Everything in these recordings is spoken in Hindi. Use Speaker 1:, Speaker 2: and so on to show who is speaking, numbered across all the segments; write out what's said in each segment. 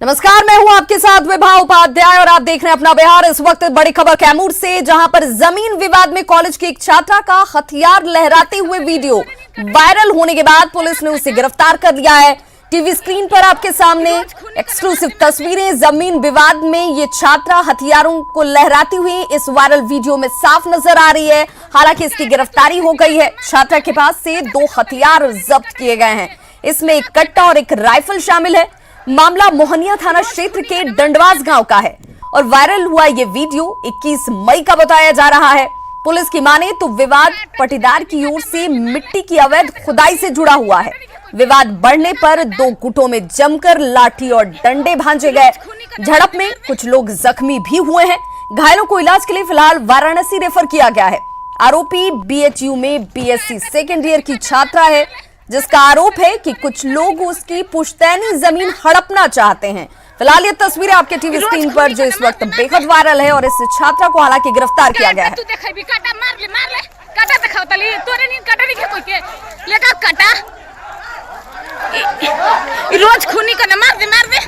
Speaker 1: नमस्कार, मैं हूं आपके साथ विभा उपाध्याय और आप देख रहे हैं अपना बिहार। इस वक्त बड़ी खबर कैमूर से, जहां पर जमीन विवाद में कॉलेज की एक छात्रा का हथियार लहराते हुए वीडियो वायरल होने के बाद पुलिस ने उसे गिरफ्तार कर लिया है। टीवी स्क्रीन पर आपके सामने एक्सक्लूसिव तस्वीरें। जमीन विवाद में ये छात्रा हथियारों को लहराती हुई इस वायरल वीडियो में साफ नजर आ रही है। हालांकि इसकी गिरफ्तारी हो गई है। छात्रा के पास से 2 हथियार जब्त किए गए हैं। इसमें एक कट्टा और एक राइफल शामिल है। मामला मोहनिया थाना क्षेत्र के डंडवास गांव का है और वायरल हुआ ये वीडियो 21 मई का बताया जा रहा है। पुलिस की माने तो विवाद पटीदार की ओर से मिट्टी की अवैध खुदाई से जुड़ा हुआ है। विवाद बढ़ने पर 2 गुटों में जमकर लाठी और डंडे भांजे गए। झड़प में कुछ लोग जख्मी भी हुए हैं। घायलों को इलाज के लिए फिलहाल वाराणसी रेफर किया गया है। आरोपी बीएचयू में बीएससी सेकेंड ईयर की छात्रा है, जिसका आरोप है कि कुछ लोग उसकी पुश्तैनी जमीन हड़पना चाहते हैं। फिलहाल ये तस्वीरें आपके टीवी स्क्रीन पर जो इस वक्त बेहद वायरल है और इस छात्रा को हालांकि गिरफ्तार किया गया है।
Speaker 2: रोज खूनी को मार दे।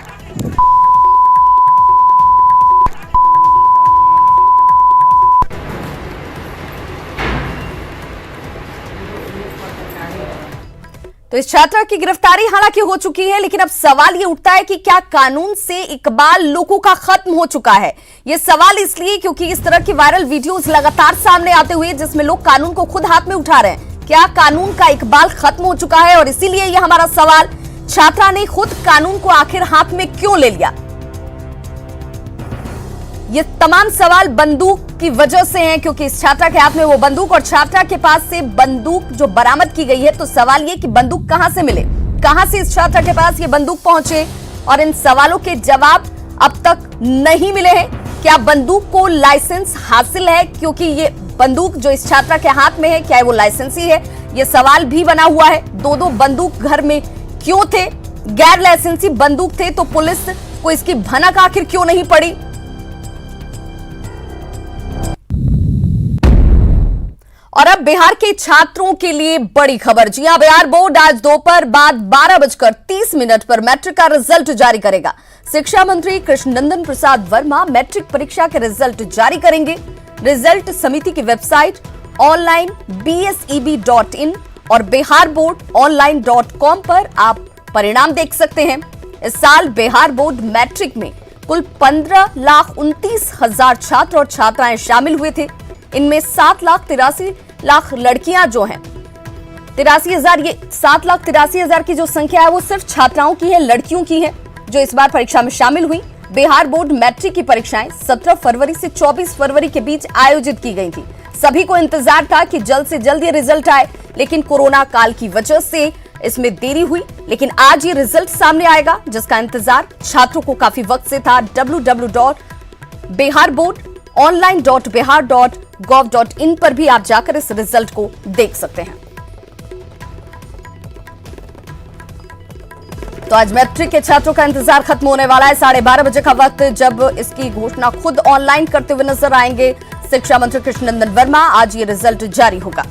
Speaker 1: तो इस छात्रा की गिरफ्तारी हालांकि हो चुकी है, लेकिन अब सवाल ये उठता है कि क्या कानून से इकबाल लोगों का खत्म हो चुका है। ये सवाल इसलिए क्योंकि इस तरह की वायरल वीडियोस लगातार सामने आते हुए जिसमें लोग कानून को खुद हाथ में उठा रहे हैं। क्या कानून का इकबाल खत्म हो चुका है? और इसीलिए यह हमारा सवाल, छात्रा ने खुद कानून को आखिर हाथ में क्यों ले लिया? ये तमाम सवाल बंदूक की वजह से हैं, क्योंकि इस छात्रा के हाथ में वो बंदूक और छात्रा के पास से बंदूक जो बरामद की गई है। तो सवाल ये कि बंदूक कहां से मिले, कहां से इस छात्रा के पास ये बंदूक पहुंचे? और इन सवालों के जवाब अब तक नहीं मिले हैं। क्या बंदूक को लाइसेंस हासिल है? क्योंकि ये बंदूक जो इस छात्रा के हाथ में है, क्या वो लाइसेंसी है? ये सवाल भी बना हुआ है। 2 बंदूक घर में क्यों थे? गैर लाइसेंसी बंदूक थे तो पुलिस को इसकी भनक आखिर क्यों नहीं पड़ी? और अब बिहार के छात्रों के लिए बड़ी खबर। जी हां, बिहार बोर्ड आज दोपहर बाद 12:30 पर मैट्रिक का रिजल्ट जारी करेगा। शिक्षा मंत्री कृष्णनंदन प्रसाद वर्मा मैट्रिक परीक्षा के रिजल्ट जारी करेंगे। रिजल्ट समिति की वेबसाइट ऑनलाइन bseb.in और बिहार बोर्ड online.com पर आप परिणाम देख सकते हैं। इस साल बिहार बोर्ड मैट्रिक में कुल 15,29,000 छात्र और छात्राएं शामिल हुए थे। इनमें 7,83,00,000 लड़कियां जो हैं, 83,000, ये 7,83,000 की जो संख्या है वो सिर्फ छात्राओं की है, लड़कियों की है, जो इस बार परीक्षा में शामिल हुई। बिहार बोर्ड मैट्रिक की परीक्षाएं 17 फरवरी से 24 फरवरी के बीच आयोजित की गई थी। सभी को इंतजार था कि जल्द से जल्द ये रिजल्ट आए, लेकिन कोरोना काल की वजह से इसमें देरी हुई। लेकिन आज ये रिजल्ट सामने आएगा, जिसका इंतजार छात्रों को काफी वक्त से था। www.biharboard.online.bihar.gov.in पर भी आप जाकर इस रिजल्ट को देख सकते हैं। तो आज मैट्रिक के छात्रों का इंतजार खत्म होने वाला है। 12:30 बजे का वक्त, जब इसकी घोषणा खुद ऑनलाइन करते हुए नजर आएंगे शिक्षा मंत्री कृष्णनंदन वर्मा। आज ये रिजल्ट जारी होगा।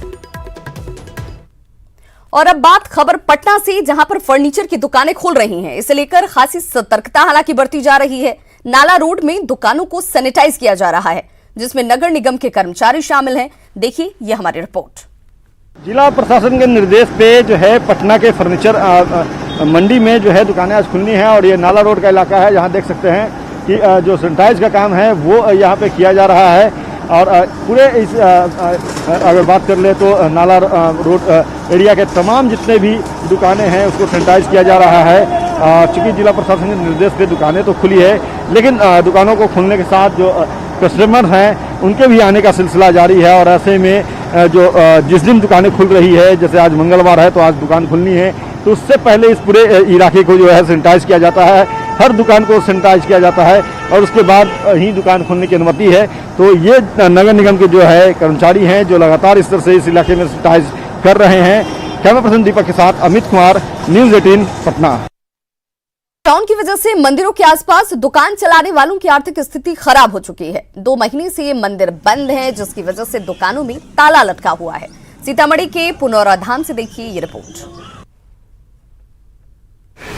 Speaker 1: और अब बात खबर पटना से, जहां पर फर्नीचर की दुकानें खुल रही हैं। इसे लेकर खासी सतर्कता हालांकि बरती जा रही है। नाला रोड में दुकानों को सैनिटाइज किया जा रहा है, जिसमें नगर निगम के कर्मचारी शामिल हैं। देखिए ये हमारी रिपोर्ट।
Speaker 3: जिला प्रशासन के निर्देश पे जो है पटना के फर्नीचर मंडी में जो है दुकानें आज खुलनी है। और ये नाला रोड का इलाका है, जहां देख सकते हैं कि जो सैनिटाइज का काम है वो यहाँ पे किया जा रहा है। और पूरे इस अगर बात कर ले तो नाला रोड एरिया के तमाम जितने भी दुकानें हैं उसको सैनिटाइज किया जा रहा है। चूंकि जिला प्रशासन के निर्देश पे दुकानें तो खुली है, लेकिन दुकानों को खुलने के साथ जो कस्टमर हैं उनके भी आने का सिलसिला जारी है। और ऐसे में जो जिस दिन दुकानें खुल रही है, जैसे आज मंगलवार है तो आज दुकान खुलनी है, तो उससे पहले इस पूरे इलाके को जो है सैनिटाइज किया जाता है। हर दुकान को सैनिटाइज किया जाता है और उसके बाद ही दुकान खोलने की अनुमति है। तो ये नगर निगम के जो है कर्मचारी हैं जो लगातार इस तरह से इस इलाके में सैनिटाइज कर रहे हैं। कैमरा पर्सन दीपक के साथ अमित कुमार, न्यूज़ 18 पटना।
Speaker 1: लॉकडाउन की वजह से मंदिरों के आसपास दुकान चलाने वालों की आर्थिक स्थिति खराब हो चुकी है। 2 महीने से ये मंदिर बंद है, जिसकी वजह से दुकानों में ताला लटका हुआ है। सीतामढ़ी के पुनौरा धाम से देखिए ये रिपोर्ट।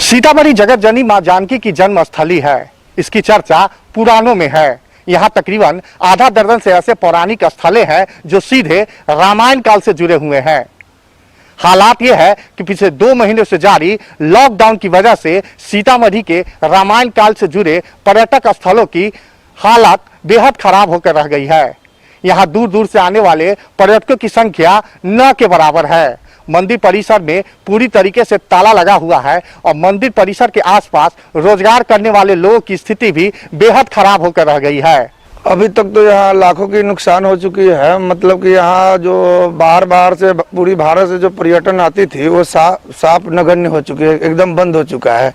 Speaker 4: सीतामढ़ी जगत जननी मां जानकी की जन्म स्थली है। इसकी चर्चा पुराणों में है। यहाँ तकरीबन आधा दर्जन से ऐसे पौराणिक स्थलें हैं जो सीधे रामायण काल से जुड़े हुए हैं। हालात यह है कि पिछले 2 महीने से जारी लॉकडाउन की वजह से सीतामढ़ी के रामायण काल से जुड़े पर्यटक स्थलों की हालत बेहद खराब होकर रह गई है। यहाँ दूर दूर से आने वाले पर्यटकों की संख्या न के बराबर है। मंदिर परिसर में पूरी तरीके से ताला लगा हुआ है और मंदिर परिसर के आसपास रोजगार करने वाले लोगों की स्थिति भी बेहद खराब होकर रह गई है।
Speaker 5: अभी तक तो यहाँ लाखों की नुकसान हो चुकी है। मतलब कि यहाँ जो बाहर से पूरी भारत से जो पर्यटन आती थी वो साफ नगण्य हो चुकी है, एकदम बंद हो चुका है।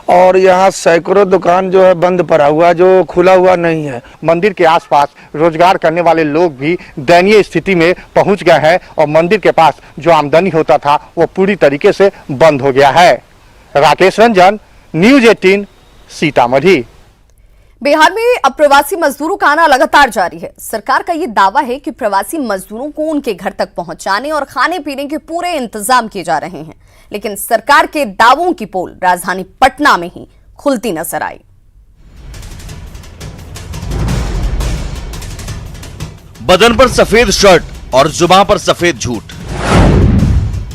Speaker 5: और यहाँ सैकड़ों दुकान जो है बंद पड़ा हुआ, जो खुला हुआ नहीं है।
Speaker 4: मंदिर के आसपास रोजगार करने वाले लोग भी दयनीय स्थिति में पहुंच गए हैं और मंदिर के पास जो आमदनी होता था वो पूरी तरीके से बंद हो गया है। राकेश रंजन, न्यूज़ 18, सीतामढ़ी।
Speaker 1: बिहार में अब प्रवासी मजदूरों का आना लगातार जारी है। सरकार का ये दावा है कि प्रवासी मजदूरों को उनके घर तक पहुंचाने और खाने पीने के पूरे इंतजाम किए जा रहे हैं, लेकिन सरकार के दावों की पोल राजधानी पटना में ही खुलती नजर आई।
Speaker 6: बदन पर सफेद शर्ट और जुबान पर सफेद झूठ।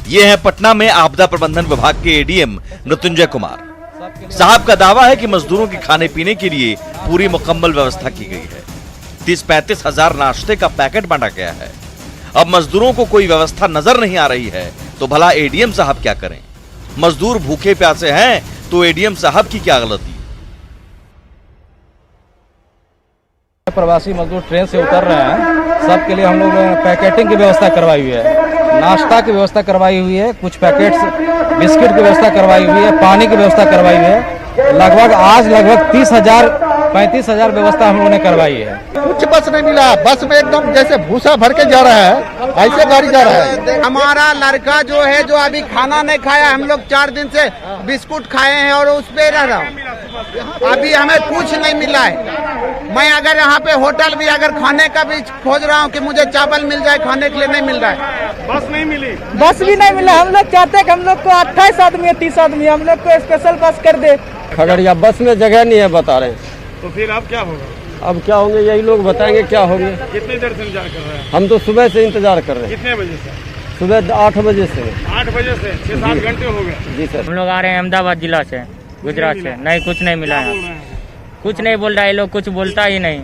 Speaker 6: ये है पटना में आपदा प्रबंधन विभाग के एडीएम मृत्युंजय कुमार साहब का दावा है कि मजदूरों के खाने पीने के लिए पूरी मुकम्मल व्यवस्था की गई है। 30-35 हजार नाश्ते का पैकेट बांटा गया है। अब मजदूरों को कोई व्यवस्था नजर नहीं आ रही है तो भला एडीएम साहब क्या करें? मजदूर भूखे प्यासे हैं तो एडीएम साहब की क्या गलती?
Speaker 7: प्रवासी मजदूर ट्रेन से उतर रहे हैं, सबके लिए हम लोग पैकेटिंग की व्यवस्था करवाई हुई है, नाश्ता की व्यवस्था करवाई हुई है, कुछ पैकेट्स बिस्किट की व्यवस्था करवाई हुई है, पानी की व्यवस्था करवाई हुई है। आज लगभग 30,000-35,000 व्यवस्था हम लोगों ने करवाई है।
Speaker 3: कुछ बस नहीं मिला। बस में एकदम जैसे भूसा भर के जा रहा है, ऐसे गाड़ी जा रहा है।
Speaker 8: हमारा लड़का जो है जो अभी खाना नहीं खाया, हम लोग 4 दिन से बिस्कुट खाए हैं और उस पे रह रहा हूँ। अभी हमें कुछ नहीं मिला है। मैं अगर यहाँ पे होटल भी अगर खाने का भी खोज रहा हूँ कि मुझे चावल मिल जाए, खाने के लिए नहीं मिल रहा है।
Speaker 3: बस नहीं मिली,
Speaker 9: बस भी नहीं मिला। हम लोग चाहते हैं कि हम लोग को 28 आदमी है, 30 आदमी, हम लोग को स्पेशल बस कर दे।
Speaker 7: खगड़िया बस में जगह नहीं है बता रहे हैं।
Speaker 3: तो फिर अब क्या होगा?
Speaker 7: अब क्या होंगे यही लोग बताएंगे क्या होंगे।
Speaker 3: कितनी देर से इंतजार कर रहे हैं?
Speaker 7: हम तो सुबह से इंतजार कर रहे हैं।
Speaker 3: कितने बजे से?
Speaker 7: सुबह 8 बजे से।
Speaker 3: 8 बजे से 6-7 घंटे हो गए।
Speaker 7: जी सर।
Speaker 10: हम लोग आ रहे हैं अहमदाबाद जिला से, गुजरात से। नहीं, कुछ नहीं मिला है। कुछ नहीं बोल रहा है, लोग कुछ बोलता ही नहीं।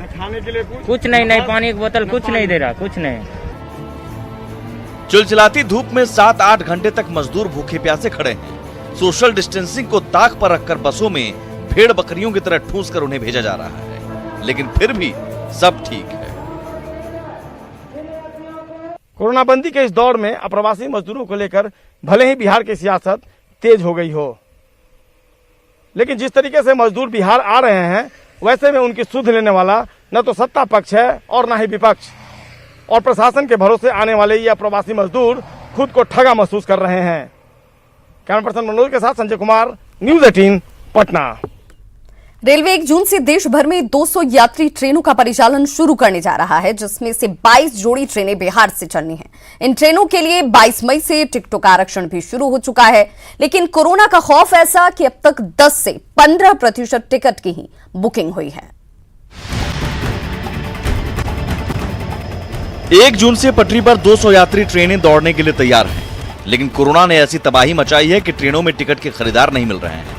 Speaker 3: खाने के लिए
Speaker 10: कुछ नहीं, पानी की बोतल कुछ नहीं दे रहा, कुछ नहीं।
Speaker 6: चिलचिलाती धूप में 7-8 घंटे तक मजदूर भूखे प्यासे खड़े हैं। सोशल डिस्टेंसिंग को ताक पर रखकर बसों में भेड़ बकरियों की तरह ठूंस कर उन्हें भेजा जा रहा है, लेकिन फिर भी सब ठीक है।
Speaker 3: कोरोना बंदी के इस दौर में अप्रवासी मजदूरों को लेकर भले ही बिहार की सियासत तेज हो गई हो, लेकिन जिस तरीके से मजदूर बिहार आ रहे हैं वैसे में उनकी सुध लेने वाला न तो सत्ता पक्ष है और न ही विपक्ष। और प्रशासन के भरोसे आने वाले ये अप्रवासी मजदूर खुद को ठगा महसूस कर रहे हैं। कैमरा पर्सन मनोज के साथ संजय कुमार, न्यूज़ 18, पटना।
Speaker 1: रेलवे 1 जून से देश भर में 200 यात्री ट्रेनों का परिचालन शुरू करने जा रहा है, जिसमें से 22 जोड़ी ट्रेनें बिहार से चलनी हैं। इन ट्रेनों के लिए 22 मई से टिकटों का आरक्षण भी शुरू हो चुका है, लेकिन कोरोना का खौफ ऐसा कि अब तक 10 से 15% टिकट की ही बुकिंग हुई है।
Speaker 6: 1 जून से पटरी पर 200 यात्री ट्रेनें दौड़ने के लिए तैयार हैं, लेकिन कोरोना ने ऐसी तबाही मचाई है कि ट्रेनों में टिकट के खरीदार नहीं मिल रहे हैं।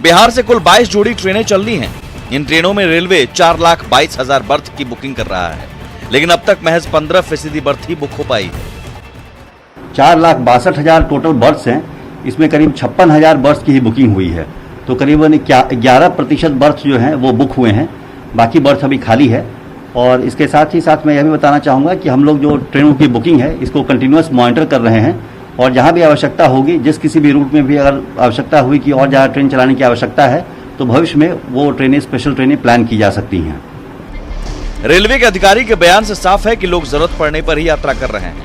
Speaker 6: बिहार से कुल 22 जोड़ी ट्रेनें चलनी हैं। इन ट्रेनों में रेलवे 4,22,000 बर्थ की बुकिंग कर रहा है, लेकिन अब तक महज 15% बर्थ ही बुक हो पाई है।
Speaker 11: 4,62,000 टोटल बर्थ हैं, इसमें करीब 56,000 बर्थ की ही बुकिंग हुई है, तो करीबन 11% बर्थ जो हैं वो बुक हुए हैं, बाकी बर्थ अभी खाली है। और इसके साथ ही साथ मैं यह भी बताना चाहूँगा कि हम लोग जो ट्रेनों की बुकिंग है इसको कंटिन्यूअस मॉनिटर कर रहे हैं, और जहाँ भी आवश्यकता होगी, जिस किसी भी रूट में भी अगर आवश्यकता हुई कि और ज़्यादा ट्रेन चलाने की आवश्यकता है तो भविष्य में वो ट्रेनें, स्पेशल ट्रेनें प्लान की जा सकती हैं।
Speaker 6: रेलवे के अधिकारी के बयान से साफ है कि लोग जरूरत पड़ने पर ही यात्रा कर रहे हैं।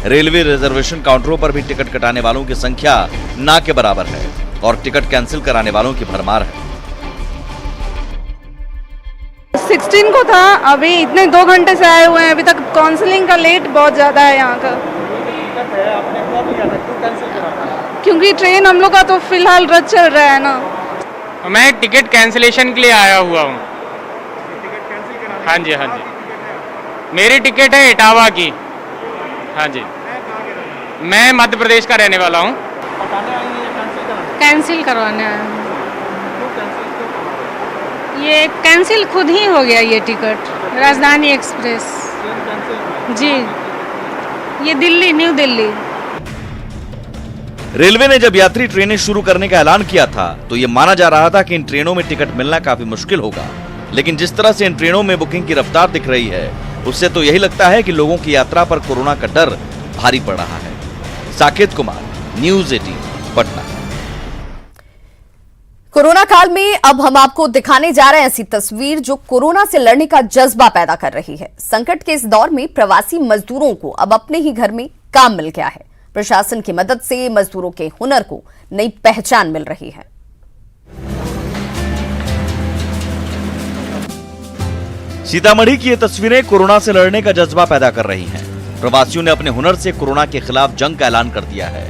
Speaker 6: रेलवे रिजर्वेशन काउंटरों पर भी टिकट कटाने वालों की संख्या ना के बराबर है और टिकट कैंसिल कराने वालों की भरमार है।
Speaker 2: 16 को था, अभी इतने 2 घंटे से आए हुए हैं, अभी तक काउंसलिंग का लेट बहुत ज्यादा है यहाँ का।
Speaker 7: थे आपने, कब लिया था, क्यों कैंसिल करा था?
Speaker 2: क्योंकि ट्रेन हम लोग का तो फिलहाल रद्द चल रहा है ना।
Speaker 10: मैं टिकट कैंसिलेशन के लिए आया हुआ हूँ।
Speaker 7: टिकट कैंसिल करा?
Speaker 10: हाँ जी, हाँ जी, मेरी टिकट है इटावा की। हाँ जी, मैं मध्य प्रदेश का रहने वाला हूँ।
Speaker 7: पटाने आई हैं या कैंसिल करा?
Speaker 2: कैंसिल करवाने आया हूँ।
Speaker 7: क्यों कैंसिल, क्यों?
Speaker 2: ये कैंसिल खुद ही हो गया ये टिकट, राजधानी एक्सप्रेस
Speaker 7: ट्रेन कैंसिल?
Speaker 2: जी, ये दिल्ली, न्यू दिल्ली।
Speaker 6: रेलवे ने जब यात्री ट्रेनें शुरू करने का ऐलान किया था तो ये माना जा रहा था कि इन ट्रेनों में टिकट मिलना काफी मुश्किल होगा, लेकिन जिस तरह से इन ट्रेनों में बुकिंग की रफ्तार दिख रही है उससे तो यही लगता है कि लोगों की यात्रा पर कोरोना का डर भारी पड़ रहा है। साकेत कुमार, न्यूज़ 18, पटना।
Speaker 1: कोरोना काल में अब हम आपको दिखाने जा रहे हैं ऐसी तस्वीर जो कोरोना से लड़ने का जज्बा पैदा कर रही है। संकट के इस दौर में प्रवासी मजदूरों को अब अपने ही घर में काम मिल गया है। प्रशासन की मदद से मजदूरों के हुनर को नई पहचान मिल रही है।
Speaker 6: सीतामढ़ी की ये तस्वीरें कोरोना से लड़ने का जज्बा पैदा कर रही हैं। प्रवासियों ने अपने हुनर से कोरोना के खिलाफ जंग का ऐलान कर दिया है।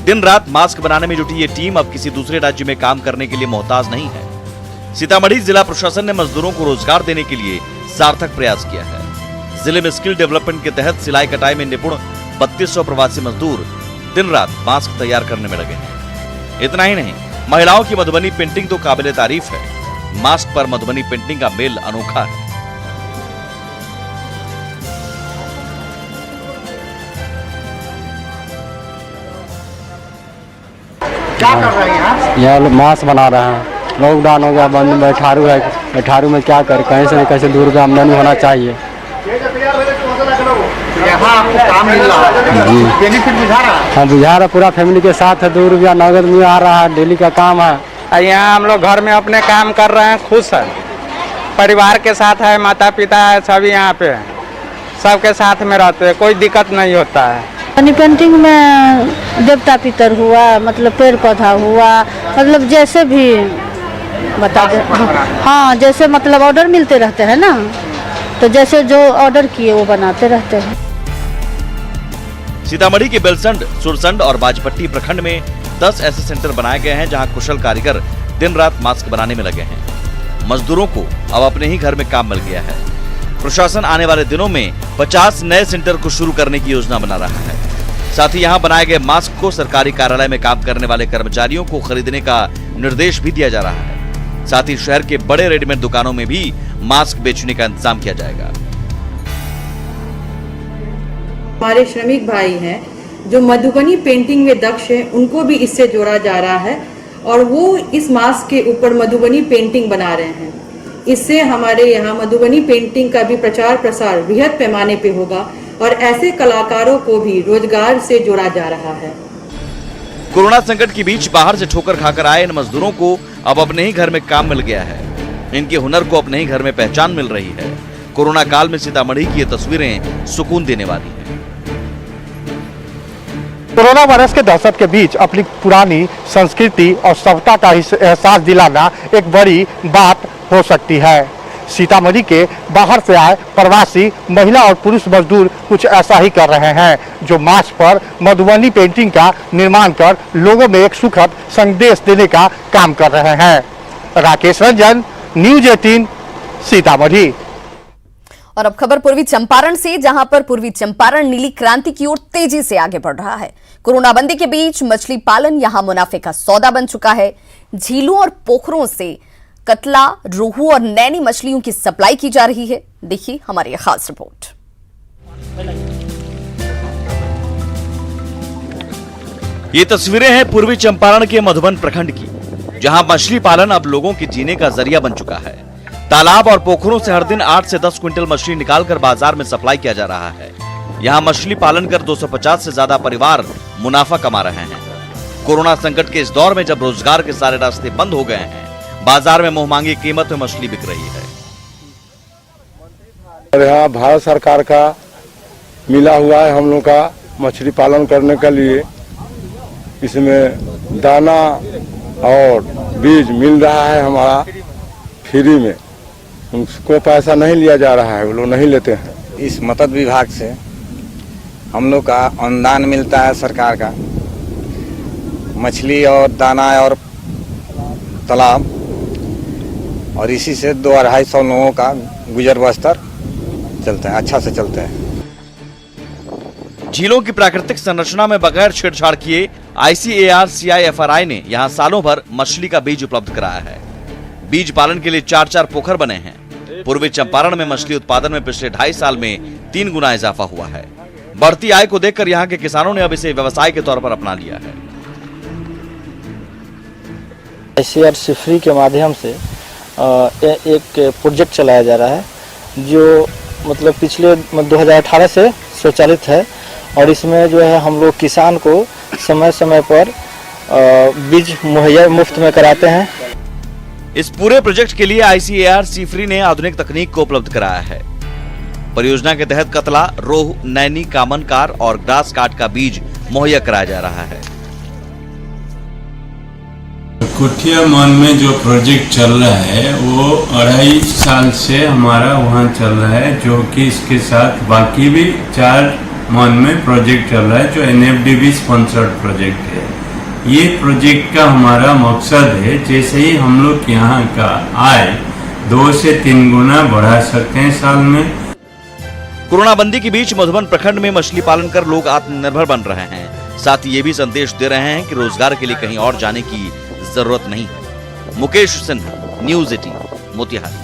Speaker 6: दिन रात मास्क बनाने में जुटी ये टीम अब किसी दूसरे राज्य में काम करने के लिए मोहताज नहीं है। सीतामढ़ी जिला प्रशासन ने मजदूरों को रोजगार देने के लिए सार्थक प्रयास किया है। जिले में स्किल डेवलपमेंट के तहत सिलाई कटाई में निपुण 3200 प्रवासी मजदूर दिन रात मास्क तैयार करने में लगे हैं। इतना ही नहीं, महिलाओं की मधुबनी पेंटिंग तो काबिले तारीफ है। मास्क पर मधुबनी पेंटिंग का मेल अनोखा है।
Speaker 4: क्या कर रहे हैं
Speaker 12: यहाँ लोग मास्क बना रहे हैं। लॉकडाउन हो गया, बंद बैठारू है, बैठारू में क्या करे, कहीं से न कहीं से 2 रुपया आमदनी होना चाहिए।
Speaker 4: यहाँ आपको काम मिल रहा है,
Speaker 12: जी
Speaker 4: बेनिफिट बुझा रहा है?
Speaker 12: हाँ बुझा रहा, पूरा फैमिली के साथ है, 2 रुपया नगद में आ रहा है, डेली का काम है।
Speaker 9: यहाँ हम लोग घर में अपने काम कर रहे हैं, खुश है, परिवार के साथ है, माता पिता है, सभी यहाँ पे है, सबके साथ में रहते हैं, कोई दिक्कत नहीं होता है।
Speaker 2: मनी पेंटिंग में देवता पितर हुआ, मतलब पेड़ पौधा हुआ, मतलब जैसे भी बता दे। हाँ, जैसे मतलब ऑर्डर मिलते रहते हैं ना, तो जैसे जो ऑर्डर किए वो बनाते रहते हैं।
Speaker 6: सीतामढ़ी के बेलसंड, सुरसंड और बाजपट्टी प्रखंड में 10 ऐसे सेंटर बनाए गए हैं जहां कुशल कारीगर दिन रात मास्क बनाने में लगे हैं। मजदूरों को अब अपने ही घर में काम मिल गया है। प्रशासन आने वाले दिनों में 50 नए सेंटर को शुरू करने की योजना बना रहा है। साथ ही यहां बनाए गए मास्क को सरकारी कार्यालय में काम करने वाले कर्मचारियों को खरीदने का निर्देश भी दिया जा रहा है। साथ ही शहर के बड़े रेडीमेड दुकानों में भी मास्क बेचने का इंतजाम किया जाएगा।
Speaker 13: हमारे श्रमिक भाई हैं जो मधुबनी पेंटिंग में दक्ष हैं, उनको भी इससे जोड़ा जा रहा है और वो इस मास्क के ऊपर मधुबनी पेंटिंग बना रहे हैं। इससे हमारे यहाँ मधुबनी पेंटिंग का भी प्रचार प्रसार बृहद पैमाने पे होगा और ऐसे कलाकारों को भी रोजगार से जोड़ा जा रहा है।
Speaker 6: कोरोना संकट के बीच बाहर से ठोकर खाकर आए इन मजदूरों को अब अपने ही घर में काम मिल गया है। इनके हुनर को अपने ही घर में पहचान मिल रही है। कोरोना काल में सीतामढ़ी की ये तस्वीरें सुकून देने वाली हैं।
Speaker 4: कोरोना वायरस के दहशत के बीच अपनी पुरानी संस्कृति और सभ्यता का एहसास दिलाना एक बड़ी बात हो सकती है। सीतामढ़ी के बाहर से आए प्रवासी महिला और पुरुष मजदूर कुछ ऐसा ही कर रहे हैं, जो मास्क पर मधुबनी पेंटिंग का निर्माण कर लोगों में एक सुखद संदेश देने का काम कर रहे हैं। राकेश रंजन, न्यूज़ 18, सीतामढ़ी।
Speaker 1: और अब खबर पूर्वी चंपारण से, जहां पर पूर्वी चंपारण नीली क्रांति की ओर तेजी से आगे बढ़ रहा है। कोरोना बंदी के बीच मछली पालन यहां मुनाफे का सौदा बन चुका है। झीलों और पोखरों से कतला, रोहू और नैनी मछलियों की सप्लाई की जा रही है। देखिए हमारी खास रिपोर्ट।
Speaker 6: ये तस्वीरें हैं पूर्वी चंपारण के मधुबन प्रखंड की, जहां मछली पालन अब लोगों के जीने का जरिया बन चुका है। तालाब और पोखरों से हर दिन 8 से 10 क्विंटल मछली निकालकर बाजार में सप्लाई किया जा रहा है। यहां मछली पालन कर 250 से ज्यादा परिवार मुनाफा कमा रहे हैं। कोरोना संकट के इस दौर में जब रोजगार के सारे रास्ते बंद हो गए हैं, बाजार में मुंहमांगी कीमत में मछली बिक रही है।
Speaker 5: यहाँ भारत सरकार का मिला हुआ है हम लोग का मछली पालन करने के लिए। इसमें दाना और बीज मिल रहा है हमारा फ्री में, उनको पैसा नहीं लिया जा रहा है, वो लोग नहीं लेते हैं।
Speaker 14: इस मत्स्य विभाग से
Speaker 5: हम लोग का अनुदान मिलता है सरकार का, मछली और दाना और तालाब, और इसी से 200-250 लोगों का गुजर बसर चलता है, अच्छा से चलता है।
Speaker 6: झीलों की प्राकृतिक संरचना में बगैर छेड़छाड़ किए ICAR-CIFRI ने यहां सालों भर मछली का बीज उपलब्ध कराया है। बीज पालन के लिए 4 पोखर बने हैं। पूर्वी चंपारण में मछली उत्पादन में पिछले 2.5 साल में 3 गुना इजाफा हुआ है। बढ़ती आय को देखकर यहां के किसानों ने अब इसे व्यवसाय के तौर पर अपना लिया है।
Speaker 14: ICAR सिफरी के माध्यम से एक प्रोजेक्ट चलाया जा रहा है जो मतलब पिछले 2018 से स्वचालित है, और इसमें जो है हम लोग किसान को समय समय पर बीज मुहैया मुफ्त में कराते हैं।
Speaker 6: इस पूरे प्रोजेक्ट के लिए ICAR सिफरी ने आधुनिक तकनीक को उपलब्ध कराया है। परियोजना के तहत कतला, रोहू, नैनी, कामनकार और ग्रास काट का बीज मुहैया कराया जा रहा है।
Speaker 15: कुठिया मान में जो प्रोजेक्ट चल रहा है वो 2.5 साल से हमारा वहाँ चल रहा है, जो कि इसके साथ बाकी भी 4 मान में प्रोजेक्ट चल रहा है जो NFDB स्पॉन्सर्ड प्रोजेक्ट है। ये प्रोजेक्ट का हमारा मकसद है जैसे ही हम लोग यहाँ का आय 2 से 3 गुना बढ़ा सकते हैं साल में।
Speaker 6: कोरोना बंदी के बीच मधुबन प्रखंड में मछली पालन कर लोग आत्मनिर्भर बन रहे हैं। साथ ही ये भी संदेश दे रहे हैं कि रोजगार के लिए कहीं और जाने की जरूरत नहीं है। मुकेश सिन्हा, न्यूज़ 18, मोतिहारी।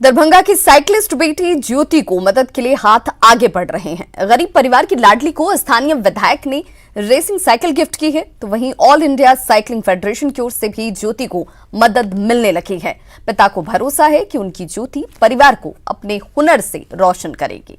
Speaker 1: दरभंगा की साइकिलिस्ट बेटी ज्योति को मदद के लिए हाथ आगे बढ़ रहे हैं। गरीब परिवार की लाडली को स्थानीय विधायक ने रेसिंग साइकिल गिफ्ट की है, तो वहीं ऑल इंडिया साइकिलिंग फेडरेशन की ओर से भी ज्योति को मदद मिलने लगी है। पिता को भरोसा है कि उनकी ज्योति परिवार को अपने हुनर से रोशन करेगी।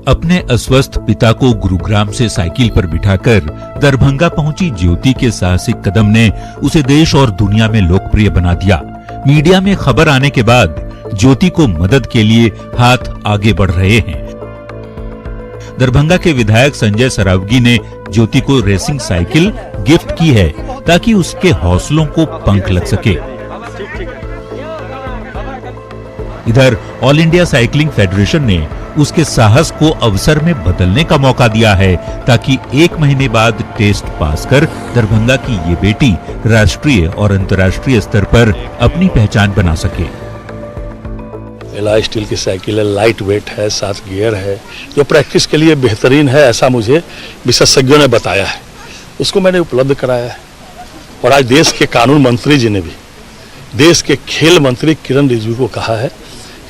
Speaker 16: अपने अस्वस्थ पिता को गुरुग्राम से साइकिल पर बिठाकर दरभंगा पहुंची ज्योति के साहसिक कदम ने उसे देश और दुनिया में लोकप्रिय बना दिया। मीडिया में खबर आने के बाद ज्योति को मदद के लिए हाथ आगे बढ़ रहे हैं। दरभंगा के विधायक संजय सरावगी ने ज्योति को रेसिंग साइकिल गिफ्ट की है ताकि उसके हौसलों को पंख लग सके। इधर ऑल इंडिया साइकिलिंग फेडरेशन ने उसके साहस को अवसर में बदलने का मौका दिया है ताकि 1 महीने बाद टेस्ट पास कर दरभंगा की ये बेटी राष्ट्रीय और अंतर्राष्ट्रीय स्तर पर अपनी पहचान बना सके।
Speaker 17: एलॉय स्टील की साइकिल है, लाइट वेट है, 7 गियर है, जो प्रैक्टिस के लिए बेहतरीन है, ऐसा मुझे विशेषज्ञों ने बताया है। उसको मैंने उपलब्ध कराया है। और आज देश के कानून मंत्री जी ने भी देश के खेल मंत्री किरण रिजिजू को कहा है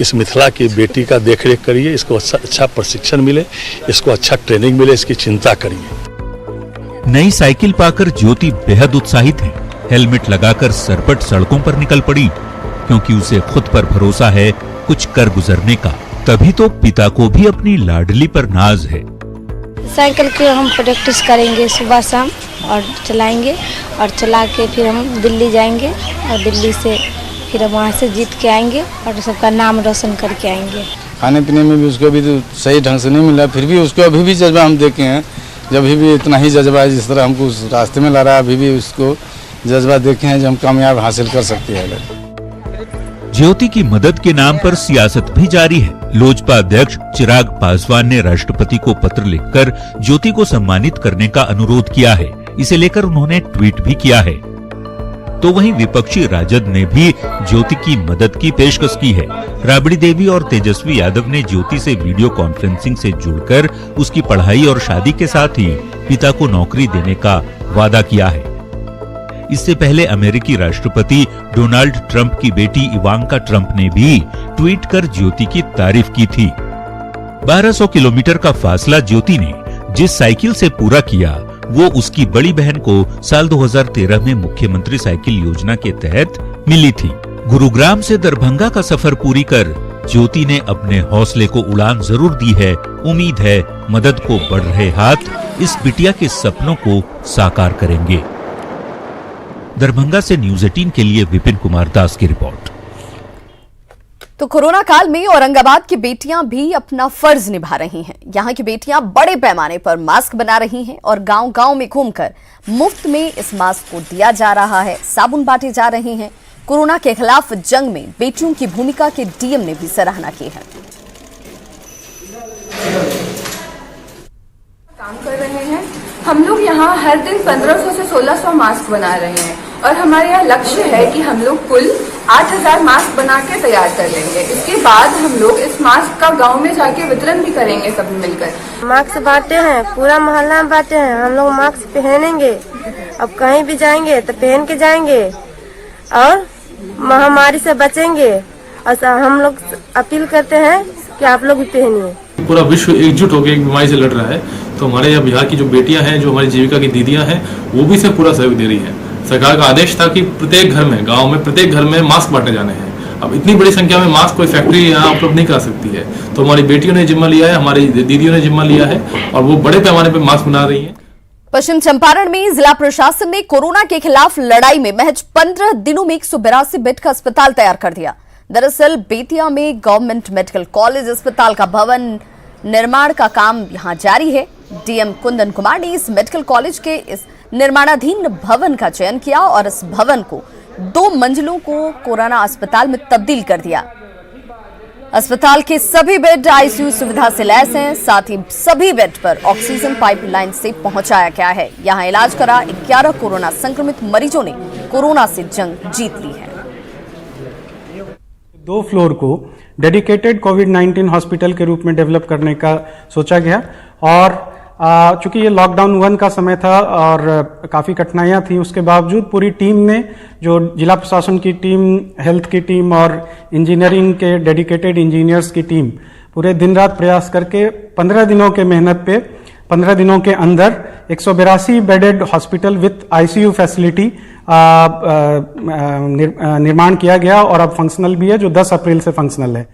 Speaker 17: इस मिथिला की बेटी का देखरेख करिए, इसको अच्छा प्रशिक्षण मिले, इसको अच्छा ट्रेनिंग मिले, इसकी चिंता करिए।
Speaker 16: नई साइकिल पाकर ज्योति बेहद उत्साहित है। हेलमेट लगाकर सरपट सड़कों पर निकल पड़ी क्योंकि उसे खुद पर भरोसा है कुछ कर गुजरने का। तभी तो पिता को भी अपनी लाडली पर नाज है।
Speaker 18: साइकिल की हम प्रैक्टिस करेंगे सुबह शाम और चलाएंगे, और चला के फिर हम दिल्ली जाएंगे और दिल्ली से फिर वहाँ से जीत के आएंगे और सबका नाम रोशन करके आएंगे।
Speaker 19: खाने पीने में भी उसको अभी तो सही ढंग से नहीं मिला, फिर भी उसको अभी भी जज्बा हम देखे हैं। जब भी इतना ही जज्बा है जिस तरह हमको उस रास्ते में ला रहा है, अभी भी उसको जज्बा देखे हैं जो हम कामयाब हासिल कर सकते हैं।
Speaker 16: ज्योति की मदद के नाम पर सियासत भी जारी है। लोजपा अध्यक्ष चिराग पासवान ने राष्ट्रपति को पत्र लिखकर ज्योति को सम्मानित करने का अनुरोध किया है। इसे लेकर उन्होंने ट्वीट भी किया है। तो वहीं विपक्षी राजद ने भी ज्योति की मदद की पेशकश की है। राबड़ी देवी और तेजस्वी यादव ने ज्योति से वीडियो कॉन्फ्रेंसिंग से जुड़कर उसकी पढ़ाई और शादी के साथ ही पिता को नौकरी देने का वादा किया है। इससे पहले अमेरिकी राष्ट्रपति डोनाल्ड ट्रंप की बेटी इवांका ट्रंप ने भी ट्वीट कर ज्योति की तारीफ की थी। 1200 किलोमीटर का फासला ज्योति ने जिस साइकिल से पूरा किया वो उसकी बड़ी बहन को साल 2013 में मुख्यमंत्री साइकिल योजना के तहत मिली थी। गुरुग्राम से दरभंगा का सफर पूरी कर ज्योति ने अपने हौसले को उड़ान जरूर दी है। उम्मीद है मदद को बढ़ रहे हाथ इस बिटिया के सपनों को साकार करेंगे। दरभंगा से न्यूज़ 18 के लिए विपिन कुमार दास की रिपोर्ट।
Speaker 1: तो कोरोना काल में औरंगाबाद की बेटियां भी अपना फर्ज निभा रही हैं। यहाँ की बेटियां बड़े पैमाने पर मास्क बना रही हैं और गांव-गांव में घूमकर मुफ्त में इस मास्क को दिया जा रहा है। साबुन बांटे जा रहे हैं। कोरोना के खिलाफ जंग में बेटियों की भूमिका की डीएम ने भी सराहना की है।
Speaker 20: काम कर रहे हैं हम लोग यहाँ हर दिन 1500 से 1600 मास्क बना रहे हैं और हमारे यहाँ लक्ष्य है कि हम लोग कुल 8000 मास्क बना के तैयार कर लेंगे। इसके बाद हम लोग इस मास्क का गांव में जाके वितरण भी करेंगे सभी मिलकर।
Speaker 18: मास्क बांटे हैं, पूरा मोहल्ला में बांटे हैं। हम लोग मास्क पहनेंगे, अब कहीं भी जाएंगे तो पहन के जाएंगे और महामारी से बचेंगे। और हम लोग अपील करते हैं कि आप लोग भी पहनिए।
Speaker 21: पूरा विश्व एकजुट होकर एक बीमारी से लड़ रहा है, तो हमारे यहाँ बिहार की जो बेटियां हैं, जो हमारी जीविका की दीदियां हैं, वो भी इसमें पूरा सहयोग दे रही हैं। सरकार का आदेश था कि प्रत्येक घर में, गांव में प्रत्येक घर में मास्क बांटे जाने हैं। अब इतनी बड़ी संख्या में मास्क कोई फैक्ट्री यहाँ उपलब्ध नहीं करा सकती है, तो हमारी बेटियों ने जिम्मा लिया है, हमारी दीदियों ने जिम्मा लिया है और वो बड़े पैमाने पर मास्क बना रही है।
Speaker 1: पश्चिम चंपारण में जिला प्रशासन ने कोरोना के खिलाफ लड़ाई में महज 15 दिनों में 182 बेड का अस्पताल तैयार कर दिया। दरअसल बेतिया में गवर्नमेंट मेडिकल कॉलेज अस्पताल का भवन निर्माण का काम यहां जारी है। डीएम कुंदन कुमार ने इस मेडिकल कॉलेज के इस निर्माणाधीन भवन का चयन किया और इस भवन को 2 मंजिलों को कोरोना अस्पताल में तब्दील कर दिया। अस्पताल के सभी बेड आईसीयू सुविधा से लैस हैं, साथ ही सभी बेड पर ऑक्सीजन पाइपलाइन से पहुंचाया गया है। यहां इलाज करा 11 कोरोना संक्रमित मरीजों ने कोरोना से जंग जीत ली है।
Speaker 22: 2 फ्लोर को डेडिकेटेड कोविड-19 हॉस्पिटल के रूप में डेवलप करने का सोचा गया और चूंकि ये लॉकडाउन 1 का समय था और काफ़ी कठिनाइयां थी, उसके बावजूद पूरी टीम ने, जो जिला प्रशासन की टीम, हेल्थ की टीम और इंजीनियरिंग के डेडिकेटेड इंजीनियर्स की टीम पूरे दिन रात प्रयास करके 15 दिनों के मेहनत पे 15 दिनों के अंदर 182 bedded hospital with ICU facility निर्माण किया गया और अब फंक्शनल भी है, जो 10 अप्रैल से फंक्शनल है।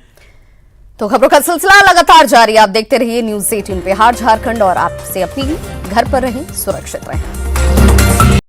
Speaker 1: तो खबरों का सिलसिला लगातार जारी, आप देखते रहिए न्यूज़ 18 बिहार झारखंड और आपसे अपील, घर पर रहें, सुरक्षित रहें।